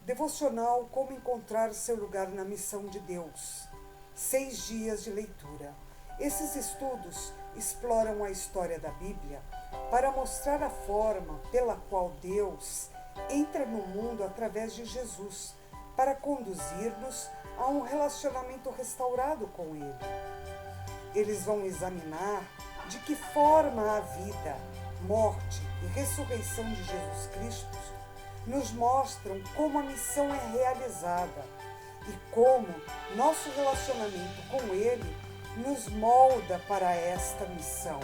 Devocional Como Encontrar Seu Lugar na Missão de Deus. 6 dias de leitura. Esses estudos exploram a história da Bíblia para mostrar a forma pela qual Deus entra no mundo através de Jesus, para conduzir-nos a um relacionamento restaurado com Ele. Eles vão examinar de que forma a vida, morte e ressurreição de Jesus Cristo nos mostram como a missão é realizada e como nosso relacionamento com Ele nos molda para esta missão.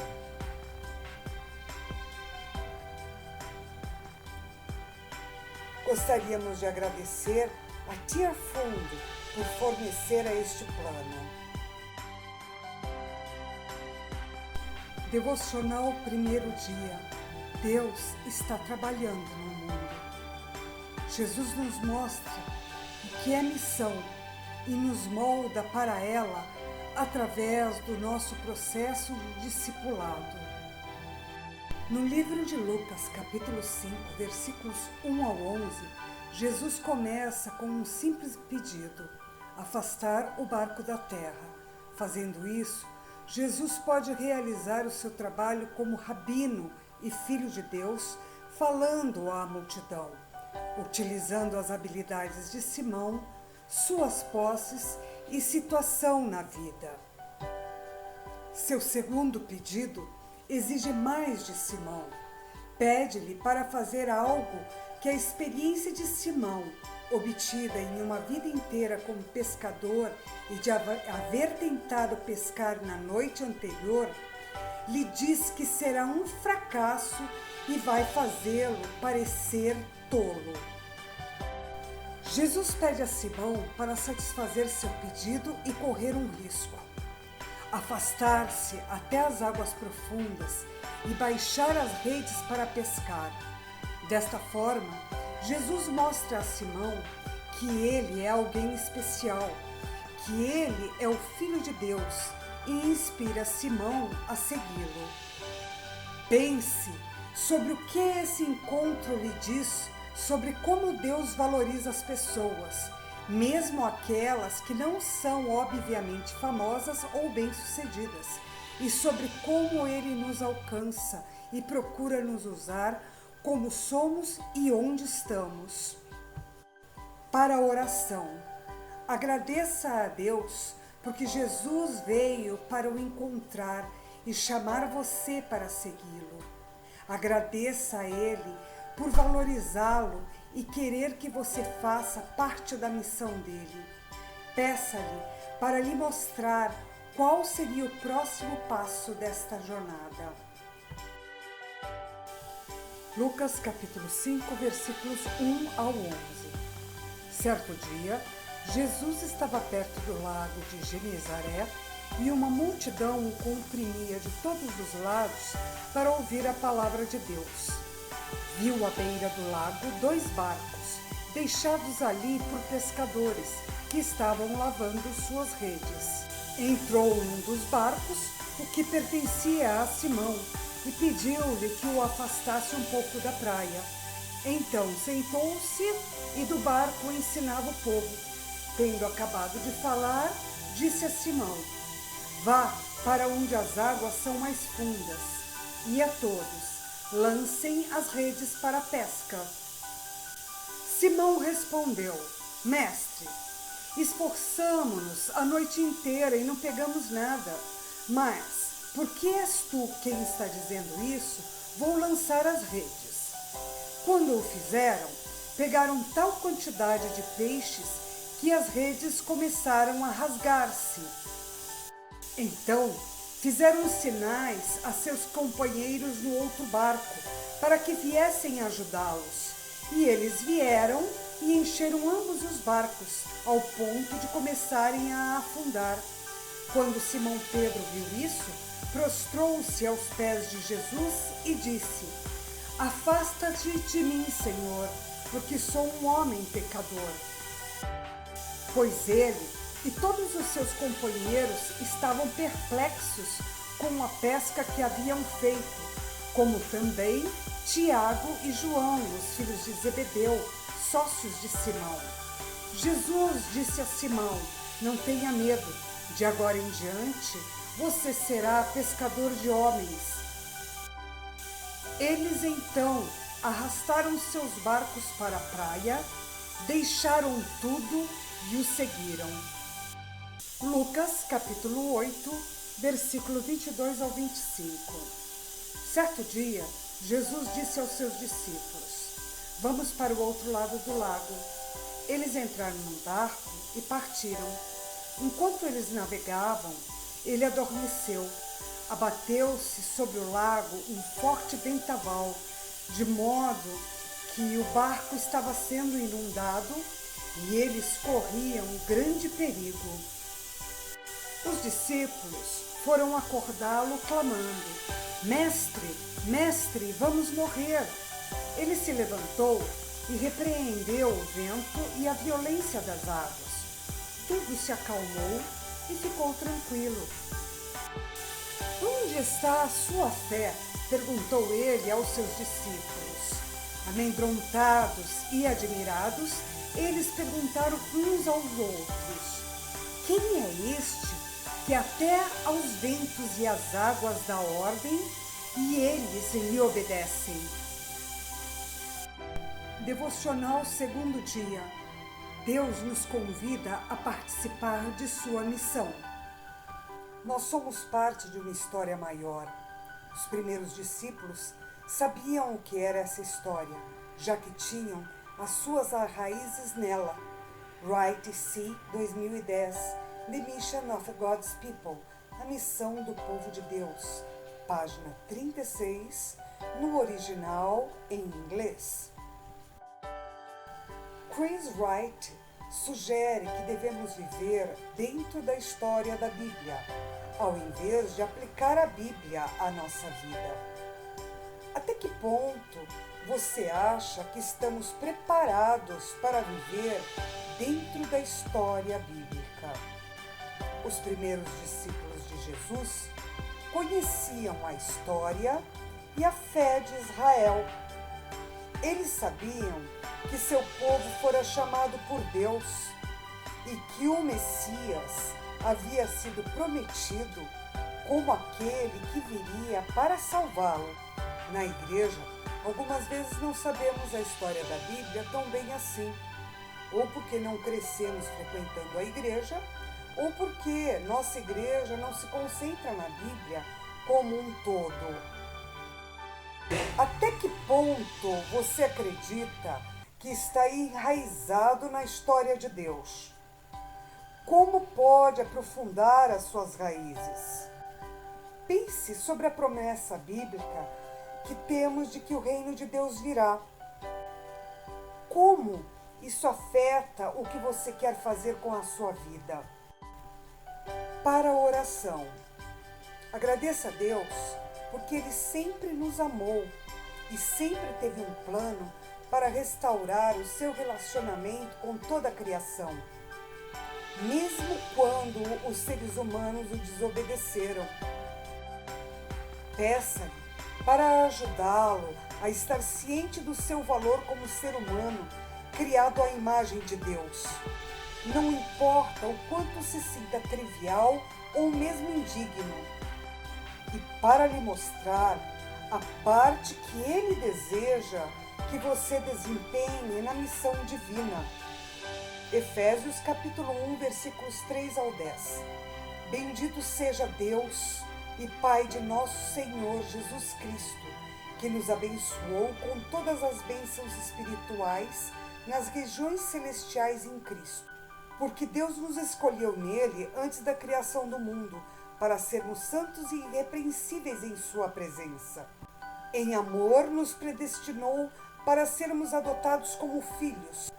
Gostaríamos de agradecer a Tia Fundo por fornecer a este plano. Devocional primeiro dia. Deus está trabalhando no mundo. Jesus nos mostra o que é missão e nos molda para ela através do nosso processo de discipulado. No livro de Lucas, capítulo 5, versículos 1 ao 11, Jesus começa com um simples pedido: afastar o barco da terra. Fazendo isso, Jesus pode realizar o seu trabalho como rabino e filho de Deus, falando à multidão, utilizando as habilidades de Simão, suas posses e situação na vida. Seu segundo pedido exige mais de Simão. Pede-lhe para fazer algo que a experiência de Simão, obtida em uma vida inteira como pescador e de haver tentado pescar na noite anterior, lhe diz que será um fracasso e vai fazê-lo parecer tolo. Jesus pede a Simão para satisfazer seu pedido e correr um risco: afastar-se até as águas profundas e baixar as redes para pescar. Desta forma, Jesus mostra a Simão que ele é alguém especial, que ele é o Filho de Deus e inspira Simão a segui-lo. Pense sobre o que esse encontro lhe diz sobre como Deus valoriza as pessoas, mesmo aquelas que não são obviamente famosas ou bem-sucedidas, e sobre como Ele nos alcança e procura nos usar como somos e onde estamos. Para a oração, agradeça a Deus porque Jesus veio para o encontrar e chamar você para segui-lo. Agradeça a Ele por valorizá-lo e querer que você faça parte da missão dele. Peça-lhe para lhe mostrar qual seria o próximo passo desta jornada. Lucas capítulo 5, versículos 1 ao 11. Certo dia, Jesus estava perto do lago de Genezaré e uma multidão o comprimia de todos os lados para ouvir a palavra de Deus. Viu à beira do lago 2 barcos, deixados ali por pescadores que estavam lavando suas redes. Entrou num dos barcos, o que pertencia a Simão, e pediu-lhe que o afastasse um pouco da praia. Então sentou-se e do barco ensinava o povo. Tendo acabado de falar, disse a Simão: vá para onde as águas são mais fundas, e a todos lancem as redes para a pesca. Simão respondeu: mestre, esforçamo-nos a noite inteira e não pegamos nada, mas, porque és tu quem está dizendo isso, vou lançar as redes. Quando o fizeram, pegaram tal quantidade de peixes que as redes começaram a rasgar-se. Então, fizeram sinais a seus companheiros no outro barco, para que viessem ajudá-los. E eles vieram e encheram ambos os barcos, ao ponto de começarem a afundar. Quando Simão Pedro viu isso, prostrou-se aos pés de Jesus e disse: afasta-te de mim, Senhor, porque sou um homem pecador. Pois ele e todos os seus companheiros estavam perplexos com a pesca que haviam feito, como também Tiago e João, os filhos de Zebedeu, sócios de Simão. Jesus disse a Simão: não tenha medo, de agora em diante você será pescador de homens. Eles então arrastaram seus barcos para a praia, deixaram tudo e o seguiram. Lucas capítulo 8, versículo 22 ao 25. Certo dia, Jesus disse aos seus discípulos: vamos para o outro lado do lago. Eles entraram num barco e partiram. Enquanto eles navegavam, ele adormeceu. Abateu-se sobre o lago um forte vendaval, de modo que o barco estava sendo inundado e eles corriam grande perigo. Os discípulos foram acordá-lo clamando: Mestre, mestre, vamos morrer! Ele se levantou e repreendeu o vento e a violência das águas. Tudo se acalmou e ficou tranquilo. Onde está a sua fé? Perguntou ele aos seus discípulos. Amedrontados e admirados, eles perguntaram uns aos outros: quem é este que até aos ventos e às águas dá ordem e eles lhe obedecem? Devocional segundo dia. Deus nos convida a participar de sua missão. Nós somos parte de uma história maior. Os primeiros discípulos sabiam o que era essa história, já que tinham as suas raízes nela. Wright C. 2010, The Mission of God's People, a missão do povo de Deus, página 36, no original em inglês. Chris Wright sugere que devemos viver dentro da história da Bíblia, ao invés de aplicar a Bíblia à nossa vida. Até que ponto você acha que estamos preparados para viver dentro da história bíblica? Os primeiros discípulos de Jesus conheciam a história e a fé de Israel. Eles sabiam que seu povo fora chamado por Deus e que o Messias havia sido prometido como aquele que viria para salvá-lo. Na igreja, algumas vezes não sabemos a história da Bíblia tão bem assim, ou porque não crescemos frequentando a igreja, ou porque nossa igreja não se concentra na Bíblia como um todo. Até que ponto você acredita que está enraizado na história de Deus? Como pode aprofundar as suas raízes? Pense sobre a promessa bíblica que temos de que o reino de Deus virá. Como isso afeta o que você quer fazer com a sua vida? Para a oração. Agradeça a Deus porque Ele sempre nos amou e sempre teve um plano para restaurar o seu relacionamento com toda a criação, mesmo quando os seres humanos o desobedeceram. Peça-lhe para ajudá-lo a estar ciente do seu valor como ser humano, criado à imagem de Deus. Não importa o quanto se sinta trivial ou mesmo indigno. E para lhe mostrar a parte que Ele deseja que você desempenhe na missão divina. Efésios capítulo 1, versículos 3 ao 10. Bendito seja Deus e Pai de nosso Senhor Jesus Cristo, que nos abençoou com todas as bênçãos espirituais nas regiões celestiais em Cristo. Porque Deus nos escolheu nele antes da criação do mundo, para sermos santos e irrepreensíveis em sua presença. Em amor nos predestinou para sermos adotados como filhos,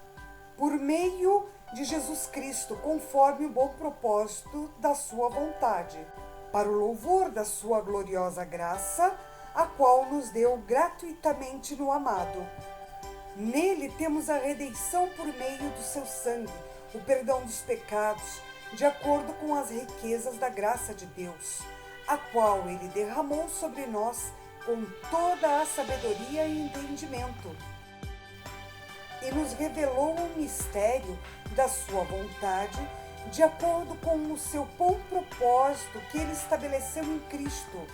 por meio de Jesus Cristo, conforme o bom propósito da sua vontade, para o louvor da sua gloriosa graça, a qual nos deu gratuitamente no amado. Nele temos a redenção por meio do seu sangue, o perdão dos pecados, de acordo com as riquezas da graça de Deus, a qual Ele derramou sobre nós com toda a sabedoria e entendimento. e nos revelou o mistério da sua vontade, de acordo com o seu bom propósito que ele estabeleceu em Cristo.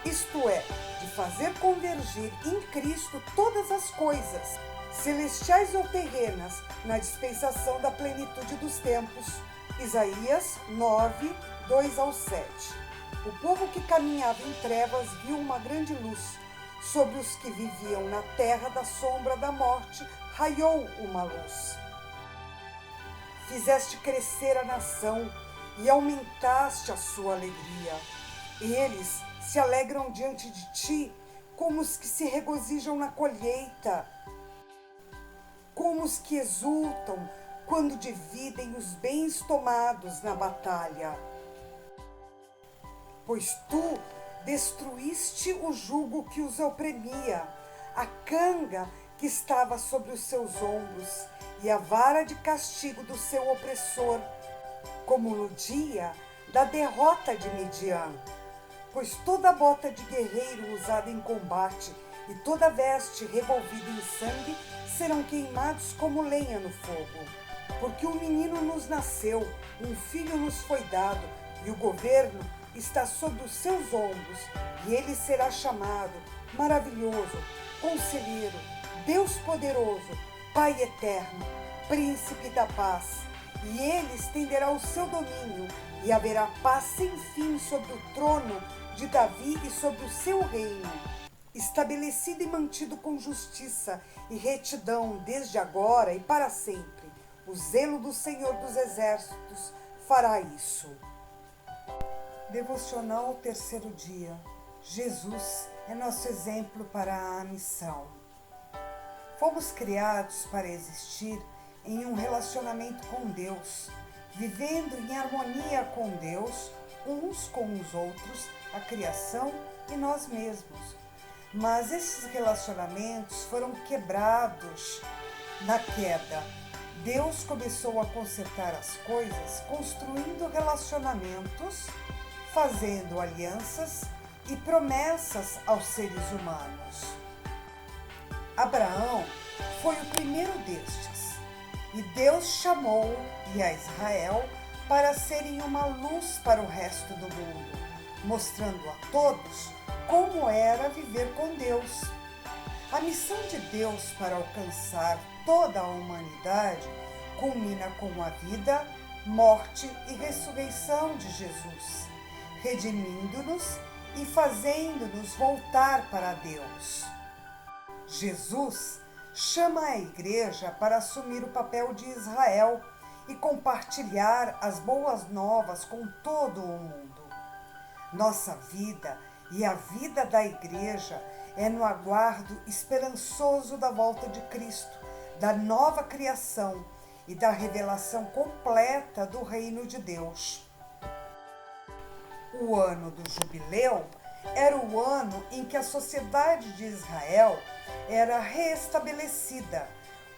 Isto é, de fazer convergir em Cristo todas as coisas, celestiais ou terrenas, na dispensação da plenitude dos tempos. Isaías 9, 2-7. O povo que caminhava em trevas viu uma grande luz. Sobre os que viviam na terra da sombra da morte, raiou uma luz. Fizeste crescer a nação e aumentaste a sua alegria. Eles se alegram diante de ti, como os que se regozijam na colheita, como os que exultam quando dividem os bens tomados na batalha. Pois tu destruíste o jugo que os oprimia, a canga que estava sobre os seus ombros e a vara de castigo do seu opressor, como no dia da derrota de Midian. Pois toda bota de guerreiro usada em combate e toda veste revolvida em sangue serão queimados como lenha no fogo. Porque um menino nos nasceu, um filho nos foi dado, e o governo está sobre os seus ombros, e ele será chamado Maravilhoso, Conselheiro, Deus Poderoso, Pai Eterno, Príncipe da Paz. E ele estenderá o seu domínio, e haverá paz sem fim sobre o trono de Davi e sobre o seu reino, estabelecido e mantido com justiça e retidão desde agora e para sempre. O zelo do Senhor dos Exércitos fará isso. Devocional terceiro dia. Jesus é nosso exemplo para a missão. Fomos criados para existir em um relacionamento com Deus, vivendo em harmonia com Deus, uns com os outros, a criação e nós mesmos. Mas esses relacionamentos foram quebrados na queda. Deus começou a consertar as coisas, construindo relacionamentos, fazendo alianças e promessas aos seres humanos. Abraão foi o primeiro destes, e Deus chamou e a Israel para serem uma luz para o resto do mundo, mostrando a todos como era viver com Deus. A missão de Deus para alcançar toda a humanidade culmina com a vida, morte e ressurreição de Jesus, redimindo-nos e fazendo-nos voltar para Deus. Jesus chama a igreja para assumir o papel de Israel e compartilhar as boas novas com todo o mundo. Nossa vida e a vida da igreja é no aguardo esperançoso da volta de Cristo, da nova criação e da revelação completa do reino de Deus. O ano do jubileu era o ano em que a sociedade de Israel era reestabelecida,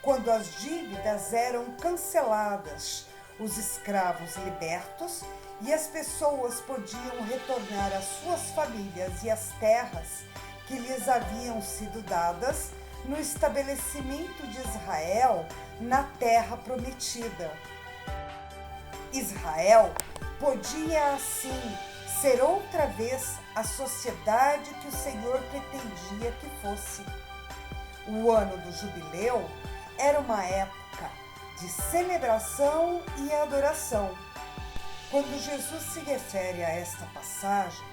quando as dívidas eram canceladas, os escravos libertos e as pessoas podiam retornar às suas famílias e às terras que lhes haviam sido dadas no estabelecimento de Israel na terra prometida. Israel podia, assim, ser outra vez a sociedade que o Senhor pretendia que fosse. O ano do jubileu era uma época de celebração e adoração. Quando Jesus se refere a esta passagem,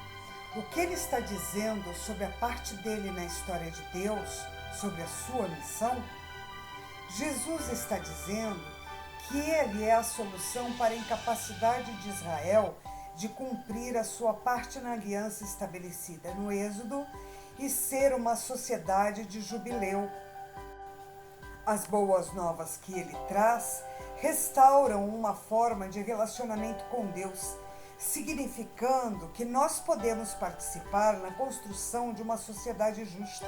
o que ele está dizendo sobre a parte dele na história de Deus, sobre a sua missão? Jesus está dizendo que ele é a solução para a incapacidade de Israel de cumprir a sua parte na aliança estabelecida no Êxodo e ser uma sociedade de jubileu. As boas novas que ele traz restauram uma forma de relacionamento com Deus, significando que nós podemos participar na construção de uma sociedade justa.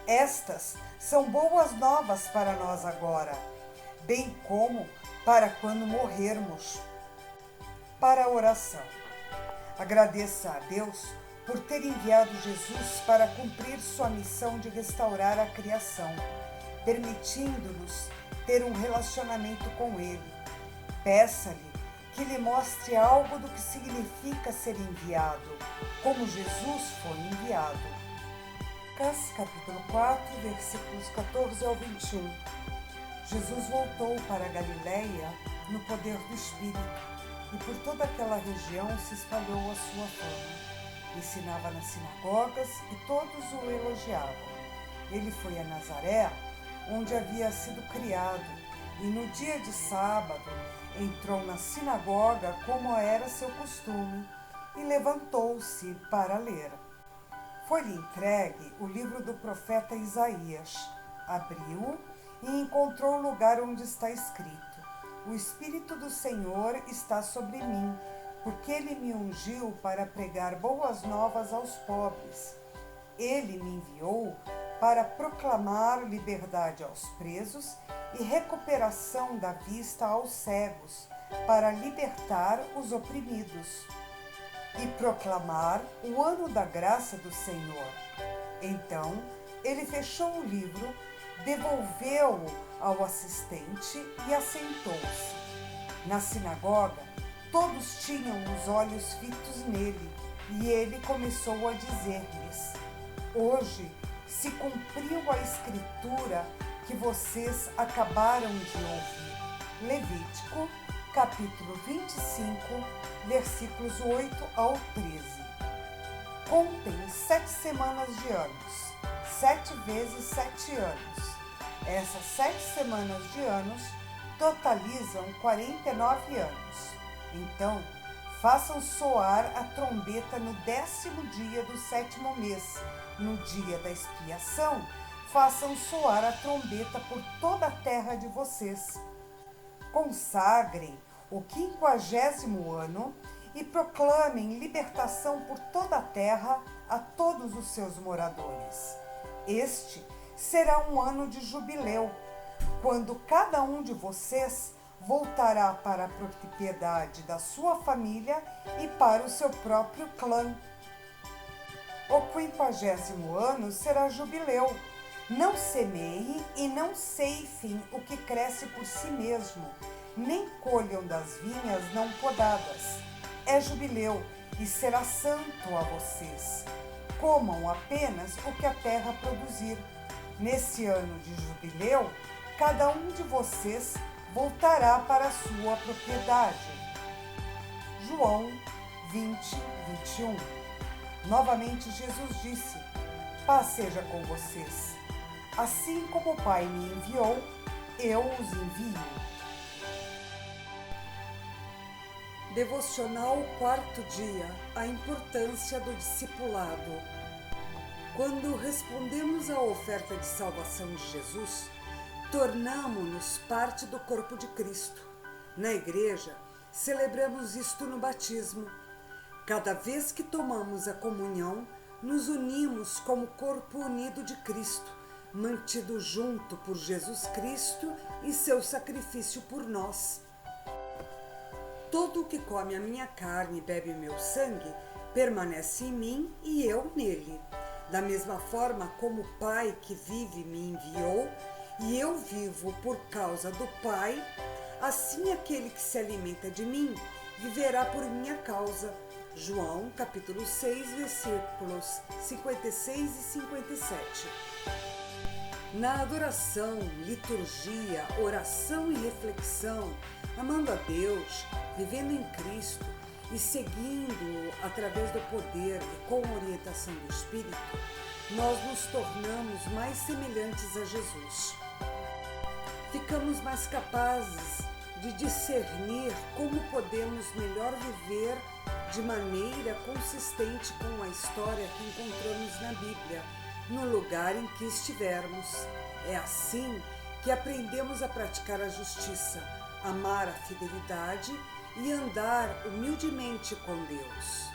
Estas são boas novas para nós agora, bem como para quando morrermos. Para a oração. Agradeça a Deus por ter enviado Jesus para cumprir sua missão de restaurar a criação. permitindo-nos ter um relacionamento com Ele. Peça-lhe que lhe mostre algo do que significa ser enviado, como Jesus foi enviado. Lucas capítulo 4, versículos 14 ao 21. Jesus voltou para a Galileia no poder do Espírito, e por toda aquela região se espalhou a sua fama. Ensinava nas sinagogas e todos o elogiavam. Ele foi a Nazaré, onde havia sido criado, e no dia de sábado entrou na sinagoga como era seu costume, e levantou-se para ler. Foi-lhe entregue o livro do profeta Isaías. Abriu-o e encontrou o lugar onde está escrito: O Espírito do Senhor está sobre mim, porque Ele me ungiu para pregar boas novas aos pobres. Ele me enviou para proclamar liberdade aos presos e recuperação da vista aos cegos, para libertar os oprimidos e proclamar o ano da graça do Senhor. Então, ele fechou o livro, devolveu-o ao assistente e assentou-se. Na sinagoga, todos tinham os olhos fitos nele, e ele começou a dizer-lhes: Hoje se cumpriu a escritura que vocês acabaram de ouvir. Levítico, capítulo 25, versículos 8 ao 13. Contem 7 semanas de anos, 7 vezes 7 anos. Essas 7 semanas de anos totalizam 49 anos. Então, façam soar a trombeta no 10º dia do 7º mês. No dia da expiação, façam soar a trombeta por toda a terra de vocês. Consagrem o 50º ano e proclamem libertação por toda a terra a todos os seus moradores. Este será um ano de jubileu, quando cada um de vocês voltará para a propriedade da sua família e para o seu próprio clã. O 50º ano será jubileu. Não semeiem e não ceifem o que cresce por si mesmo, nem colham das vinhas não podadas. É jubileu e será santo a vocês. Comam apenas o que a terra produzir. Nesse ano de jubileu, cada um de vocês voltará para a sua propriedade. João 20, 21. Novamente Jesus disse: Paz seja com vocês. Assim como o Pai me enviou, eu os envio. Devocional 4º dia. A importância do discipulado. Quando respondemos à oferta de salvação de Jesus, tornamo-nos parte do corpo de Cristo. Na igreja, celebramos isto no batismo. Cada vez que tomamos a comunhão, nos unimos como corpo unido de Cristo, mantido junto por Jesus Cristo e seu sacrifício por nós. Todo o que come a minha carne e bebe o meu sangue permanece em mim e eu nele. Da mesma forma como o Pai que vive me enviou, e eu vivo por causa do Pai, assim aquele que se alimenta de mim viverá por minha causa. João, capítulo 6, versículos 56 e 57. Na adoração, liturgia, oração e reflexão, amando a Deus, vivendo em Cristo e seguindo-o através do poder e com a orientação do Espírito, nós nos tornamos mais semelhantes a Jesus. Ficamos mais capazes de discernir como podemos melhor viver de maneira consistente com a história que encontramos na Bíblia, no lugar em que estivermos. É assim que aprendemos a praticar a justiça, amar a fidelidade e andar humildemente com Deus.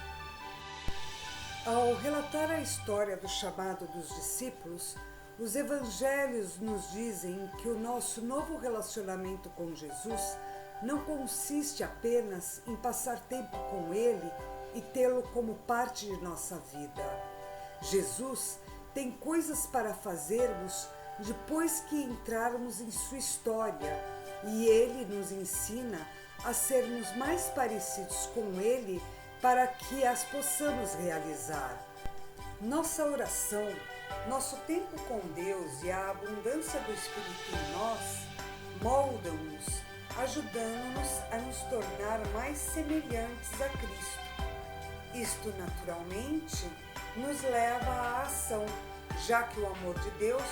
Ao relatar a história do chamado dos discípulos, os evangelhos nos dizem que o nosso novo relacionamento com Jesus não consiste apenas em passar tempo com Ele e tê-lo como parte de nossa vida. Jesus tem coisas para fazermos depois que entrarmos em sua história, e ele nos ensina a sermos mais parecidos com ele para que as possamos realizar. Nossa oração, nosso tempo com Deus e a abundância do Espírito em nós moldam-nos, ajudando-nos a nos tornar mais semelhantes a Cristo. Isto, naturalmente, nos leva à ação, já que o amor de Deus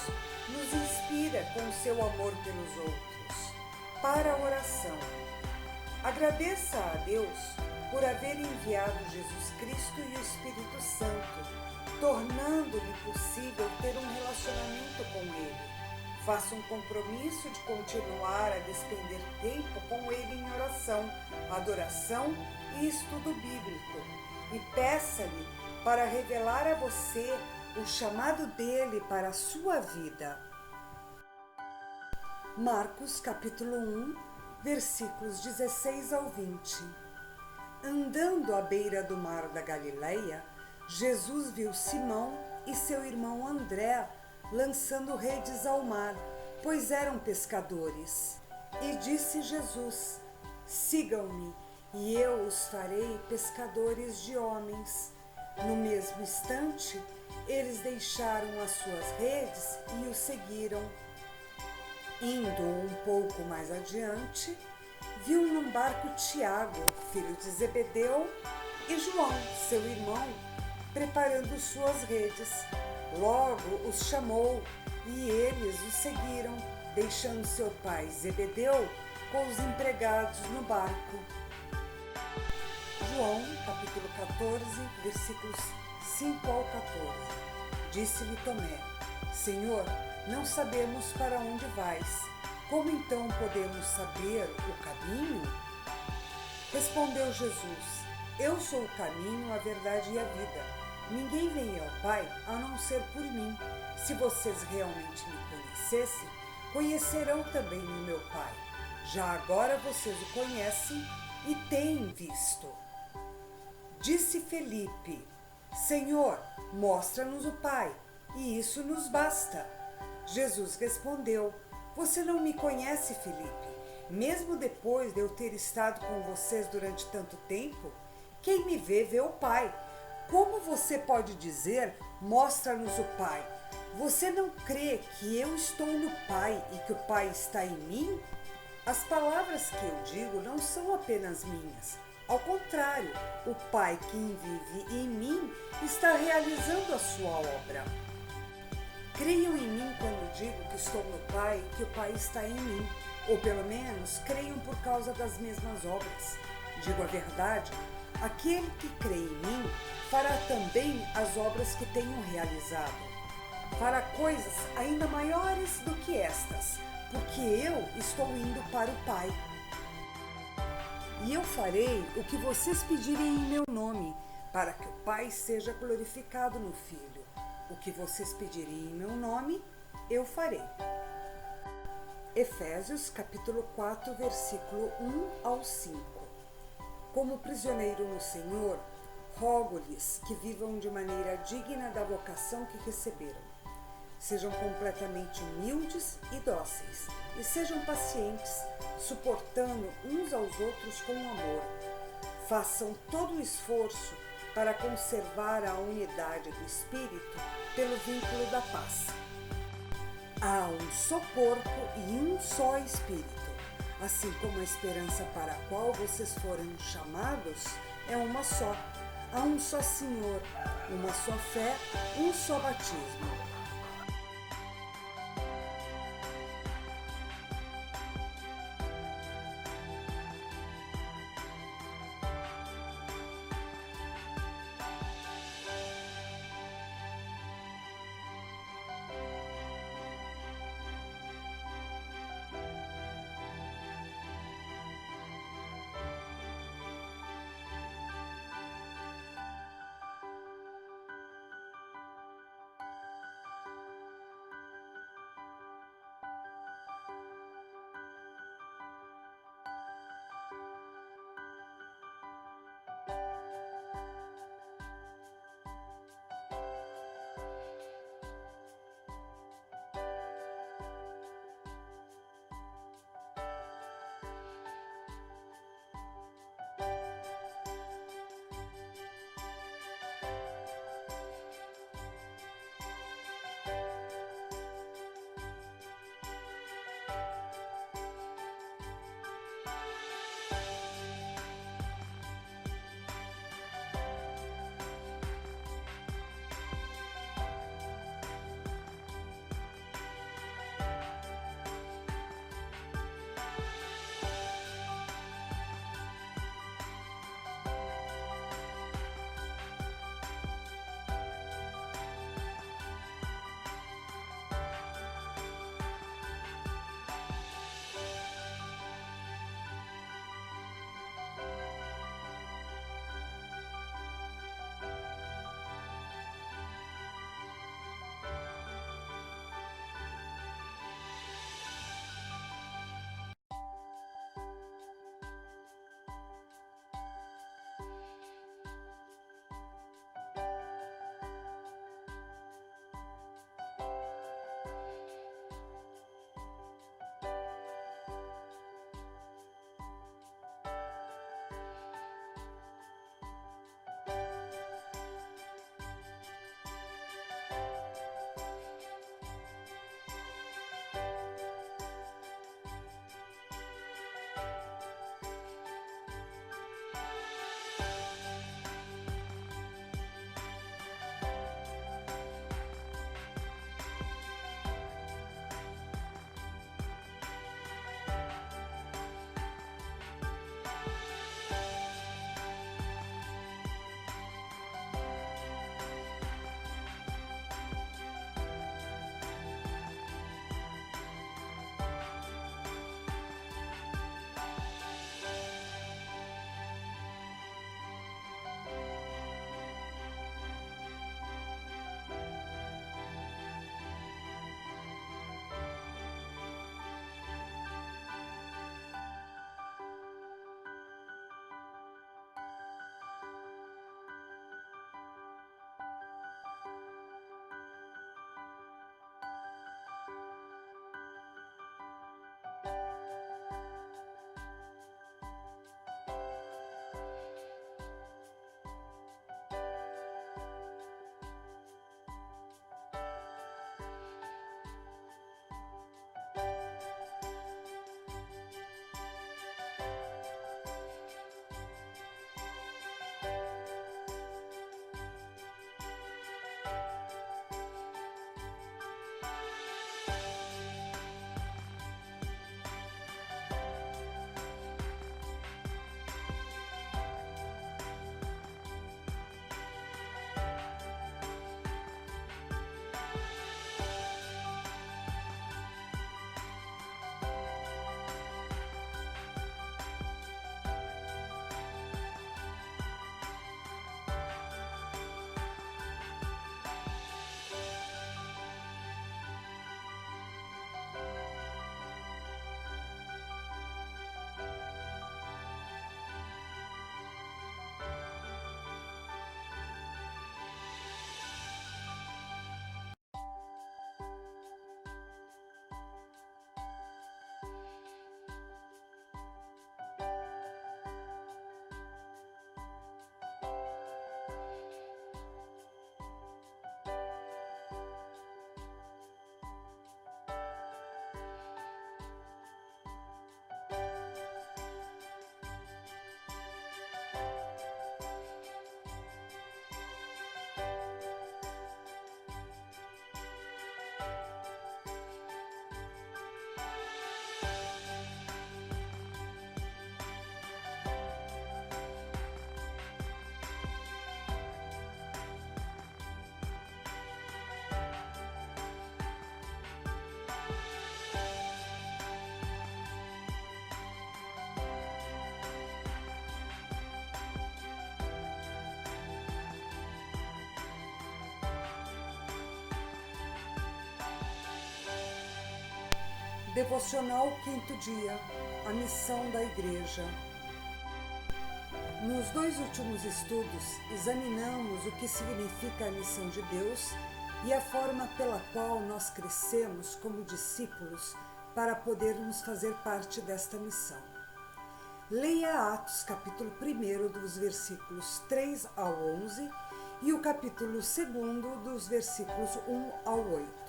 nos inspira com o seu amor pelos outros. Para a oração, agradeça a Deus por haver enviado Jesus Cristo e o Espírito Santo, tornando-lhe possível ter um relacionamento com Ele. Faça um compromisso de continuar a despender tempo com Ele em oração, adoração e estudo bíblico. E peça-lhe para revelar a você o chamado dele para a sua vida. Marcos capítulo 1, versículos 16 ao 20. Andando à beira do mar da Galileia, Jesus viu Simão e seu irmão André lançando redes ao mar, pois eram pescadores. E disse Jesus: sigam-me, e eu os farei pescadores de homens. No mesmo instante, eles deixaram as suas redes e o seguiram. Indo um pouco mais adiante, viu num barco Tiago, filho de Zebedeu, e João, seu irmão, preparando suas redes. Logo os chamou e eles o seguiram, deixando seu pai Zebedeu com os empregados no barco. João, capítulo 14, versículos 5 ao 14. Disse-lhe Tomé: Senhor, não sabemos para onde vais. Como então podemos saber o caminho? Respondeu Jesus: Eu sou o caminho, a verdade e a vida. Ninguém vem ao Pai a não ser por mim. Se vocês realmente me conhecessem, conhecerão também o meu Pai. Já agora vocês o conhecem e têm visto. Disse Felipe: Senhor, mostra-nos o Pai, e isso nos basta. Jesus respondeu: Você não me conhece, Felipe, mesmo depois de eu ter estado com vocês durante tanto tempo? Quem me vê, vê o Pai. Como você pode dizer, mostra-nos o Pai? Você não crê que eu estou no Pai e que o Pai está em mim? As palavras que eu digo não são apenas minhas. Ao contrário, o Pai que vive em mim está realizando a sua obra. Creiam em mim quando digo que estou no Pai e que o Pai está em mim, ou pelo menos creiam por causa das mesmas obras. Digo a verdade, aquele que crê em mim fará também as obras que tenho realizado. Fará coisas ainda maiores do que estas, porque eu estou indo para o Pai. E eu farei o que vocês pedirem em meu nome, para que o Pai seja glorificado no Filho. O que vocês pedirem em meu nome, eu farei. Efésios capítulo 4, versículo 1 ao 5. Como prisioneiro no Senhor, rogo-lhes que vivam de maneira digna da vocação que receberam. Sejam completamente humildes e dóceis, e sejam pacientes, suportando uns aos outros com amor. Façam todo o esforço para conservar a unidade do Espírito pelo vínculo da paz. Há um só corpo e um só Espírito, assim como a esperança para a qual vocês foram chamados é uma só. Há um só Senhor, uma só fé, um só batismo. Devocional Quinto Dia, a missão da Igreja. Nos dois últimos estudos, examinamos o que significa a missão de Deus e a forma pela qual nós crescemos como discípulos para podermos fazer parte desta missão. Leia Atos capítulo 1 dos versículos 3 ao 11 e o capítulo 2 dos versículos 1 ao 8.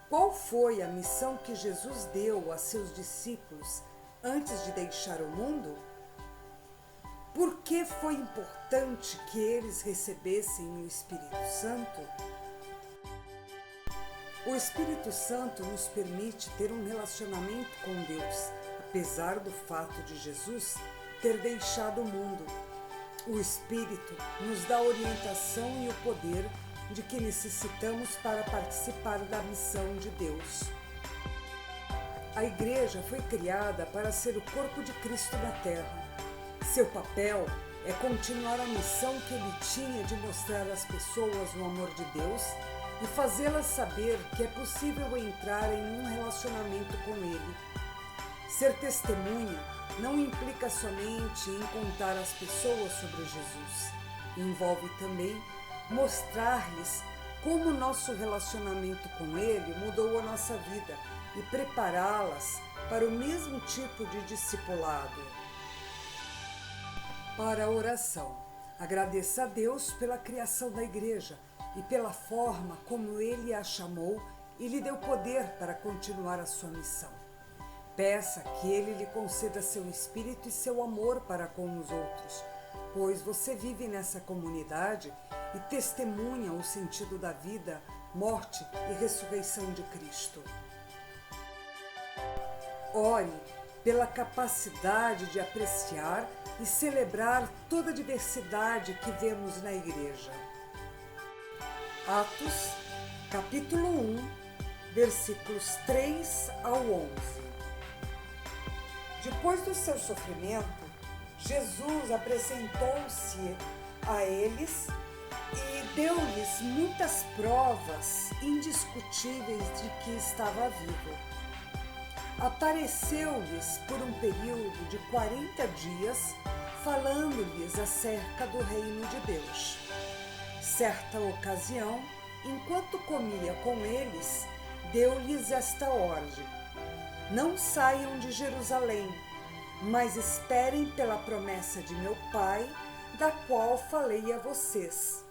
Qual foi a missão que Jesus deu a seus discípulos antes de deixar o mundo? Por que foi importante que eles recebessem o Espírito Santo? O Espírito Santo nos permite ter um relacionamento com Deus, apesar do fato de Jesus ter deixado o mundo. O Espírito nos dá a orientação e o poder de que necessitamos para participar da missão de Deus. A Igreja foi criada para ser o corpo de Cristo na Terra. Seu papel é continuar a missão que ele tinha de mostrar às pessoas o amor de Deus e fazê-las saber que é possível entrar em um relacionamento com Ele. Ser testemunha não implica somente em contar às pessoas sobre Jesus. Envolve também mostrar-lhes como nosso relacionamento com Ele mudou a nossa vida e prepará-las para o mesmo tipo de discipulado. Para a oração, agradeça a Deus pela criação da Igreja e pela forma como Ele a chamou e lhe deu poder para continuar a sua missão. Peça que Ele lhe conceda seu espírito e seu amor para com os outros, pois você vive nessa comunidade e testemunha o sentido da vida, morte e ressurreição de Cristo. Ore pela capacidade de apreciar e celebrar toda a diversidade que vemos na Igreja. Atos, capítulo 1, versículos 3 ao 11. Depois do seu sofrimento, Jesus apresentou-se a eles e deu-lhes muitas provas indiscutíveis de que estava vivo. Apareceu-lhes por um período de 40 dias, falando-lhes acerca do reino de Deus. Certa ocasião, enquanto comia com eles, deu-lhes esta ordem: não saiam de Jerusalém, mas esperem pela promessa de meu Pai, da qual falei a vocês.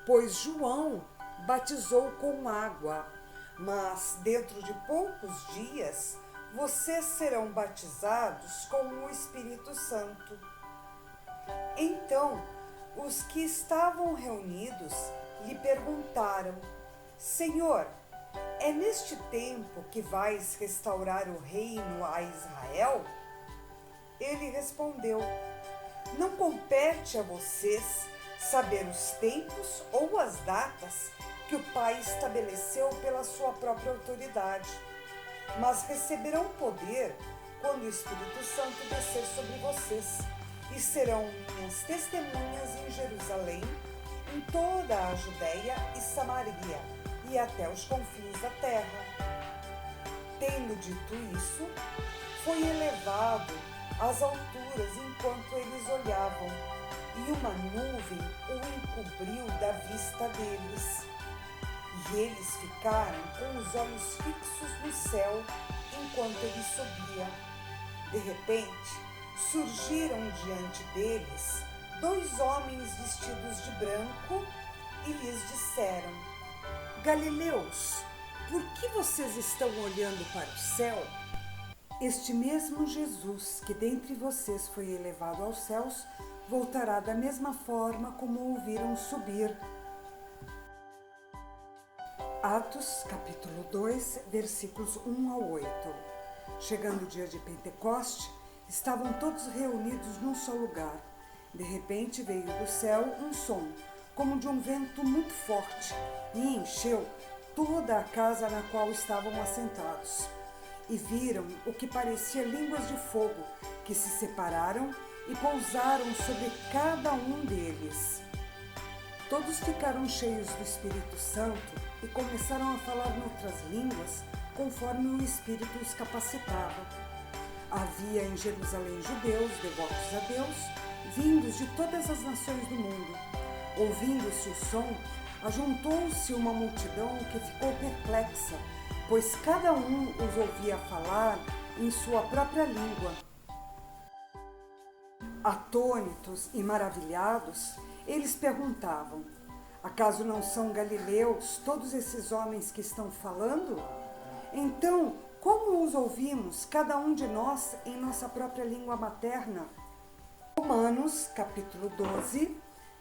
Pois João batizou com água, mas dentro de poucos dias vocês serão batizados com o Espírito Santo. Então, os que estavam reunidos lhe perguntaram: Senhor, é neste tempo que vais restaurar o reino a Israel? Ele respondeu: não compete a vocês saber os tempos ou as datas que o Pai estabeleceu pela sua própria autoridade, mas receberão poder quando o Espírito Santo descer sobre vocês, e serão minhas testemunhas em Jerusalém, em toda a Judéia e Samaria, e até os confins da terra. Tendo dito isso, foi elevado às alturas enquanto eles olhavam, e uma nuvem o encobriu da vista deles. E eles ficaram com os olhos fixos no céu enquanto ele subia. De repente, surgiram diante deles 2 homens vestidos de branco e lhes disseram: Galileus, por que vocês estão olhando para o céu? Este mesmo Jesus que dentre vocês foi elevado aos céus, voltará da mesma forma como o viram subir. Atos, capítulo 2, versículos 1 ao 8. Chegando o dia de Pentecoste, estavam todos reunidos num só lugar. De repente veio do céu um som, como de um vento muito forte, e encheu toda a casa na qual estavam assentados. E viram o que parecia línguas de fogo, que se separaram e pousaram sobre cada um deles. Todos ficaram cheios do Espírito Santo e começaram a falar em outras línguas, conforme o Espírito os capacitava. Havia em Jerusalém judeus devotos a Deus, vindos de todas as nações do mundo. Ouvindo-se o som, ajuntou-se uma multidão que ficou perplexa, pois cada um os ouvia falar em sua própria língua. Atônitos e maravilhados, eles perguntavam: acaso não são galileus todos esses homens que estão falando? Então, como os ouvimos, cada um de nós, em nossa própria língua materna? Romanos, capítulo 12,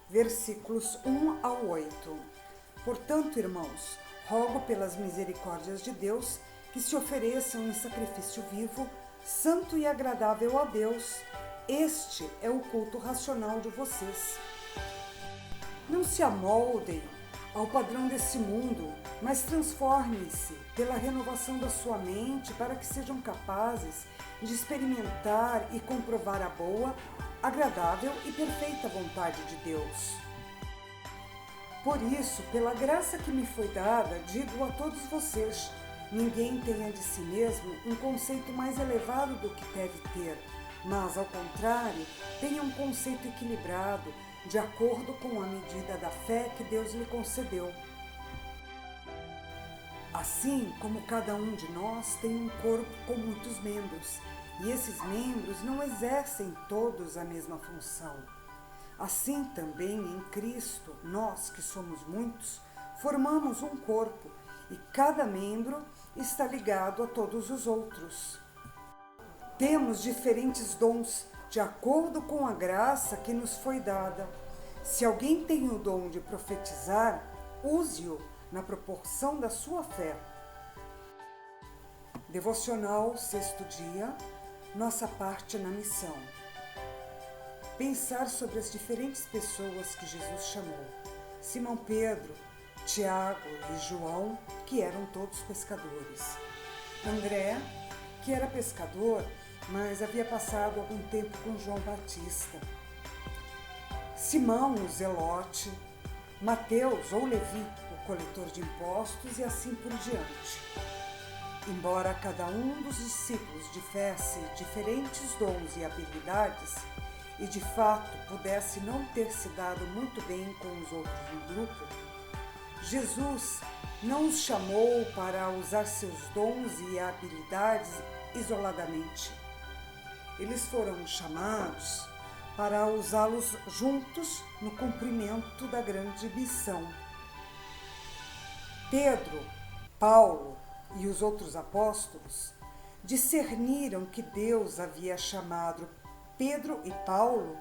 versículos 1 ao 8. Portanto, irmãos, rogo pelas misericórdias de Deus que se ofereçam em sacrifício vivo, santo e agradável a Deus. Este é o culto racional de vocês. Não se amoldem ao padrão desse mundo, mas transformem-se pela renovação da sua mente para que sejam capazes de experimentar e comprovar a boa, agradável e perfeita vontade de Deus. Por isso, pela graça que me foi dada, digo a todos vocês: ninguém tenha de si mesmo um conceito mais elevado do que deve ter, mas, ao contrário, tenha um conceito equilibrado, de acordo com a medida da fé que Deus lhe concedeu. Assim como cada um de nós tem um corpo com muitos membros, e esses membros não exercem todos a mesma função. Assim também em Cristo, nós que somos muitos, formamos um corpo, e cada membro está ligado a todos os outros. Temos diferentes dons, de acordo com a graça que nos foi dada. Se alguém tem o dom de profetizar, use-o na proporção da sua fé. Devocional, 6º dia, nossa parte na missão. Pensar sobre as diferentes pessoas que Jesus chamou. Simão Pedro, Tiago e João, que eram todos pescadores. André, que era pescador, mas havia passado algum tempo com João Batista. Simão, o Zelote, Mateus ou Levi, o coletor de impostos, e assim por diante. Embora cada um dos discípulos tivesse diferentes dons e habilidades, e de fato pudesse não ter se dado muito bem com os outros no grupo, Jesus não os chamou para usar seus dons e habilidades isoladamente. Eles foram chamados para usá-los juntos no cumprimento da grande missão. Pedro, Paulo e os outros apóstolos discerniram que Deus havia chamado Pedro e Paulo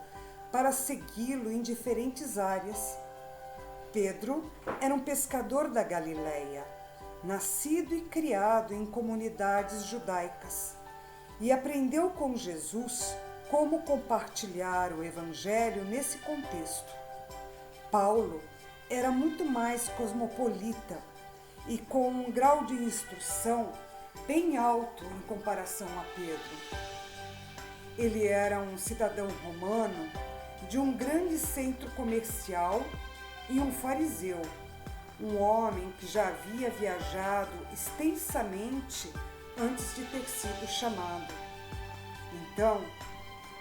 para segui-lo em diferentes áreas. Pedro era um pescador da Galileia, nascido e criado em comunidades judaicas, e aprendeu com Jesus como compartilhar o Evangelho nesse contexto. Paulo era muito mais cosmopolita e com um grau de instrução bem alto em comparação a Pedro. Ele era um cidadão romano de um grande centro comercial e um fariseu, um homem que já havia viajado extensamente antes de ter sido chamado. Então,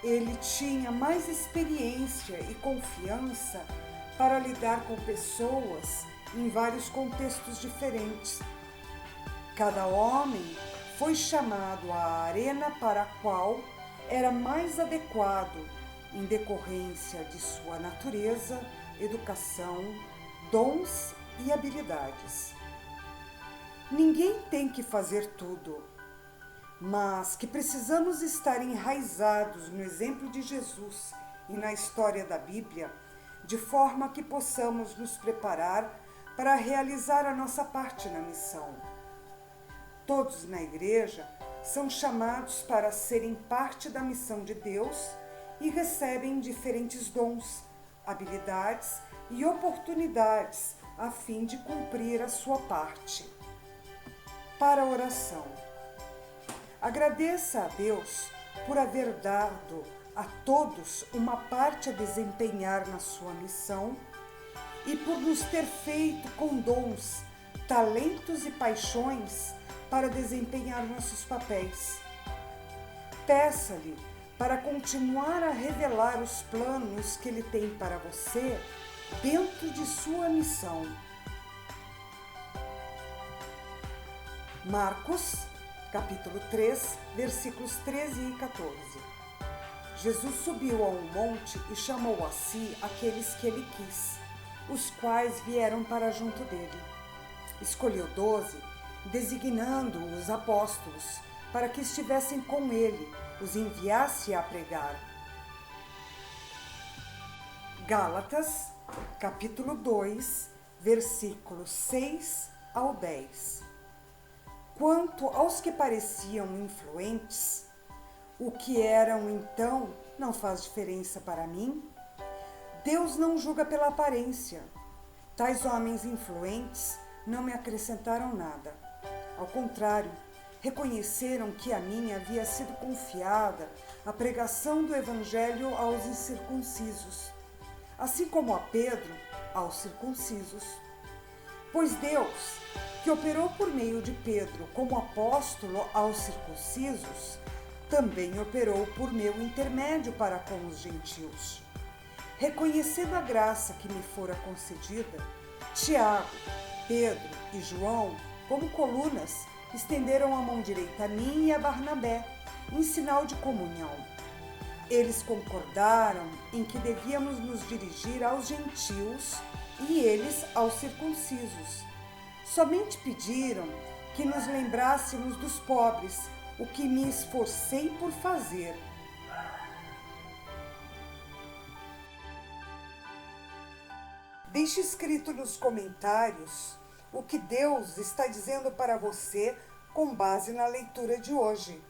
ele tinha mais experiência e confiança para lidar com pessoas em vários contextos diferentes. Cada homem foi chamado à arena para a qual era mais adequado, em decorrência de sua natureza, educação, dons e habilidades. Ninguém tem que fazer tudo, mas que precisamos estar enraizados no exemplo de Jesus e na história da Bíblia, de forma que possamos nos preparar para realizar a nossa parte na missão. Todos na igreja são chamados para serem parte da missão de Deus e recebem diferentes dons, habilidades e oportunidades a fim de cumprir a sua parte. Para a oração. Agradeça a Deus por haver dado a todos uma parte a desempenhar na sua missão e por nos ter feito com dons talentos e paixões para desempenhar nossos papéis. Peça-lhe para continuar a revelar os planos que Ele tem para você dentro de sua missão. Marcos, capítulo 3, versículos 13 e 14. Jesus subiu a um monte e chamou a si aqueles que Ele quis, os quais vieram para junto dele. Escolheu 12, designando-os apóstolos, para que estivessem com ele, os enviasse a pregar. Gálatas, capítulo 2, versículos 6 ao 10. Quanto aos que pareciam influentes, o que eram então não faz diferença para mim? Deus não julga pela aparência. Tais homens influentes não me acrescentaram nada. Ao contrário, reconheceram que a mim havia sido confiada a pregação do Evangelho aos incircuncisos, assim como a Pedro aos circuncisos. Pois Deus, que operou por meio de Pedro como apóstolo aos circuncisos, também operou por meu intermédio para com os gentios. Reconhecendo a graça que me fora concedida, Tiago, Pedro e João, como colunas, estenderam a mão direita a mim e a Barnabé, em sinal de comunhão. Eles concordaram em que devíamos nos dirigir aos gentios e eles aos circuncisos. Somente pediram que nos lembrássemos dos pobres, o que me esforcei por fazer. Deixe escrito nos comentários o que Deus está dizendo para você com base na leitura de hoje.